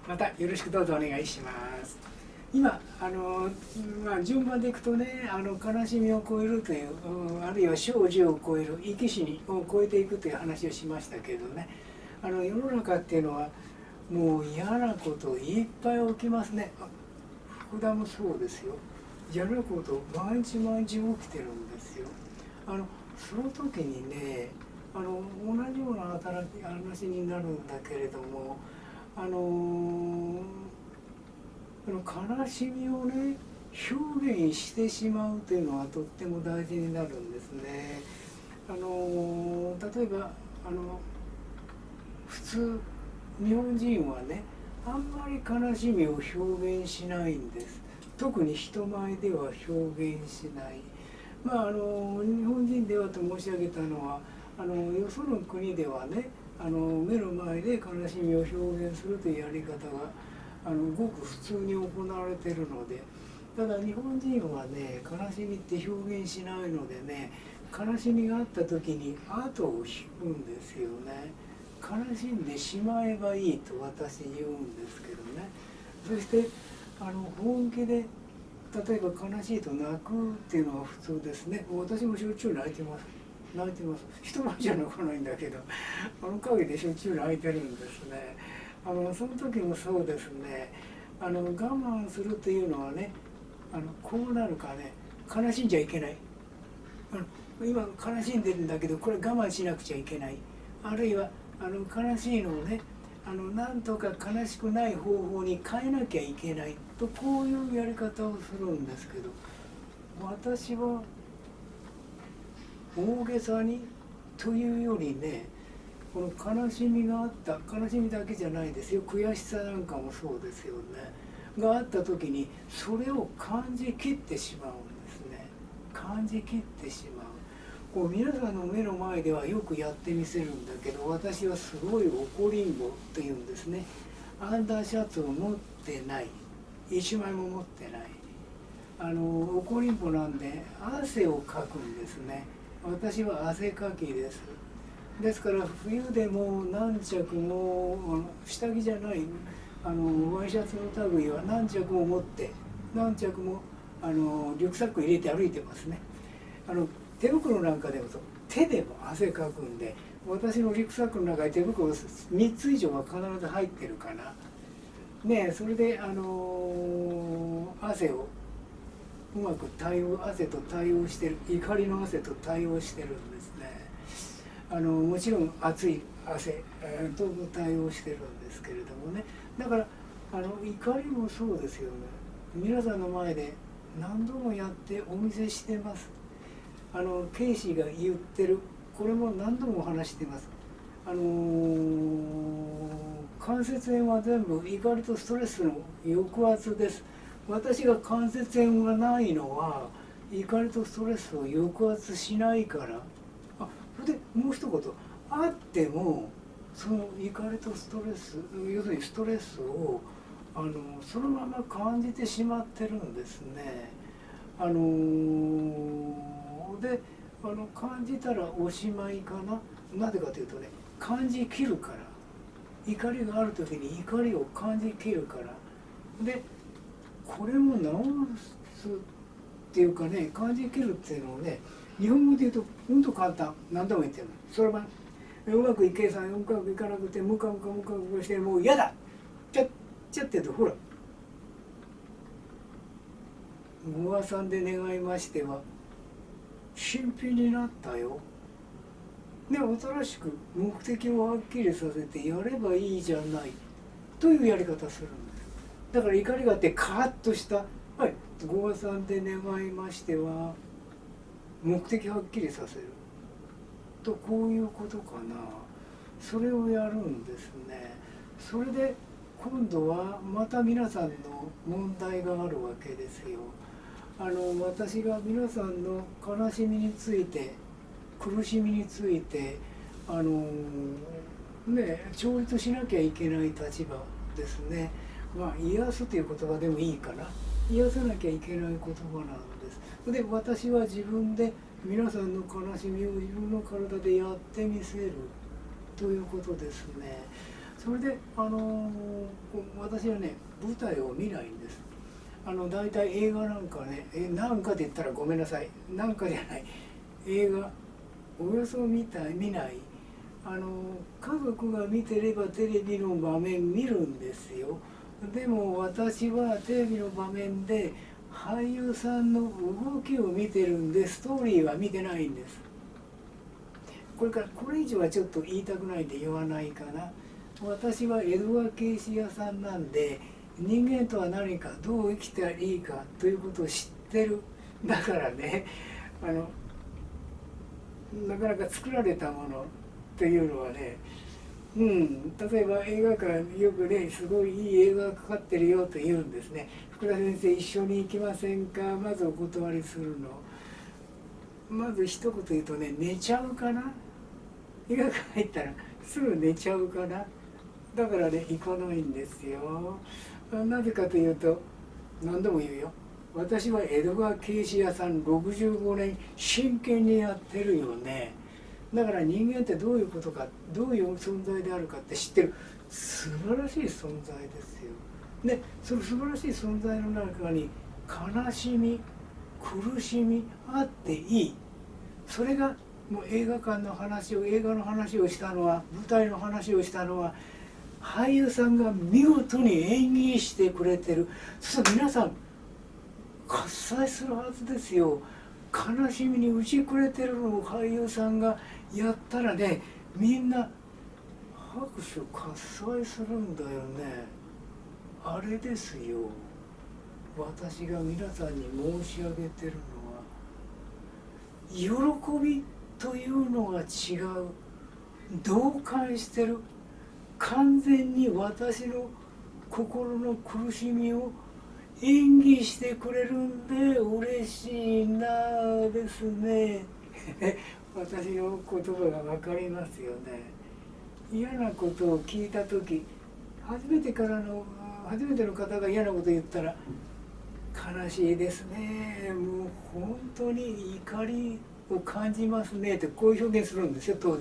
またよろしくどうぞお願いします。今順番でいくとね、悲しみを超えるという、あるいは生死を超える、生き死にを超えていくという話をしましたけどね、世の中っていうのはもう嫌なこといっぱい起きますね。福田もそうですよ。嫌なこと毎日毎日起きてるんですよ。その時にね、同じような話になるんだけれども、悲しみをね表現してしまうというのはとっても大事になるんですね。例えば普通日本人はねあんまり悲しみを表現しないんです。特に人前では表現しない。日本人ではと申し上げたのはよその国ではね目の前で悲しみを表現するというやり方がごく普通に行われているので、ただ日本人はね悲しみって表現しないのでね、悲しみがあった時に後を引くんですよね。悲しんでしまえばいいと私言うんですけどね。そして本気で例えば悲しいと泣くっていうのは普通ですね。私もしょっちゅう泣いてます。人前じゃ泣かないんだけど陰でしょっちゅう泣いてるんですね。その時もそうですね。我慢するというのはねこうなるかね、悲しんじゃいけない。今悲しんでるんだけどこれ我慢しなくちゃいけない。あるいは悲しいのをねなんとか悲しくない方法に変えなきゃいけないと、こういうやり方をするんですけど、私は大げさにというよりね、この悲しみがあった、悲しみだけじゃないですよ、悔しさなんかもそうですよねがあった時にそれを感じきってしまうんですね。感じきってしまう。皆さんの目の前ではよくやってみせるんだけど、私はすごい怒りんぼというんですね。アンダーシャツを持ってない、一枚も持ってない、怒りんぼなんで汗をかくんですね。私は汗かきです。ですから冬でも何着も下着じゃないワイシャツの類は何着も持って、何着もリュックサック入れて歩いてますね。手袋なんかでも手でも汗かくんで、私のリュックサックの中に手袋3つ以上は必ず入ってるかな。ね、それで汗をうまく汗と対応してる、怒りの汗と対応してるんですね。もちろん熱い汗とも対応してるんですけれどもね。だから怒りもそうですよね。皆さんの前で何度もやってお見せしてます。ケイシーが言ってる、これも何度もお話しています。関節炎は全部怒りとストレスの抑圧です。私が関節炎がないのは怒りとストレスを抑圧しないから。それでもう一言、あってもその怒りとストレス、要するにストレスをそのまま感じてしまってるんですね。で感じたらおしまいかな。なぜかというとね、感じきるから。怒りがある時に怒りを感じきるから。でこれも直すっていうかね、感じきるっていうのをね、日本語で言うとうんと簡単。何度も言ってるの。それはうまくいけさん、うまくいかなくてムカムカムカムカしてもう嫌だちゃっちゃって言うと、ほらご破算で願いましては新品になったよ。で新しく目的をはっきりさせてやればいいじゃないというやり方するんです。だから怒りがあってカーッとした、はい、ご破算で願いましては目的はっきりさせると、こういうことかな。それをやるんですね。それで今度はまた皆さんの問題があるわけですよ。私が皆さんの悲しみについて、苦しみについて調律しなきゃいけない立場ですね。癒すという言葉でもいいかな。癒さなきゃいけない言葉なんです。で私は自分で皆さんの悲しみを自分の体でやってみせるということですね。それで私はね舞台を見ないんです。大体映画なんかねなんかで言ったらごめんなさい、なんかじゃない、映画およそ見ない、家族が見てればテレビの場面見るんですよ。でも私はテレビの場面で俳優さんの動きを見てるんで、ストーリーは見てないんです。これ以上はちょっと言いたくないんで言わないかな。私は江戸川慶子屋さんなんで、人間とは何か、どう生きたらいいかということを知ってる。だからね、なかなか作られたものというのはね、例えば映画館よくね、すごいいい映画がかかってるよと言うんですね。福田先生一緒に行きませんか、まずお断りするの。まず一言言うとね、寝ちゃうかな。映画館入ったらすぐ寝ちゃうかな。だからね、行かないんですよ。なぜかというと、何度も言うよ、私は江戸川慶子屋さん65年真剣にやってるよね。だから人間ってどういうことか、どういう存在であるかって知ってる素晴らしい存在ですよ。でその素晴らしい存在の中に悲しみ、苦しみあっていい。それがもう映画の話をしたのは、舞台の話をしたのは、俳優さんが見事に演技してくれてる。そうすると皆さん喝采するはずですよ。悲しみに打ちくれてるのを俳優さんがやったらね、みんな拍手喝采するんだよね。あれですよ、私が皆さんに申し上げてるのは、喜びというのが違う。同感してる。完全に私の心の苦しみを演技してくれるんで嬉しいなですね。私の言葉が分かりますよね。嫌なことを聞いた時、初めての方が嫌なこと言ったら、悲しいですね、もう本当に怒りを感じますねって、こういう表現するんですよ、当然。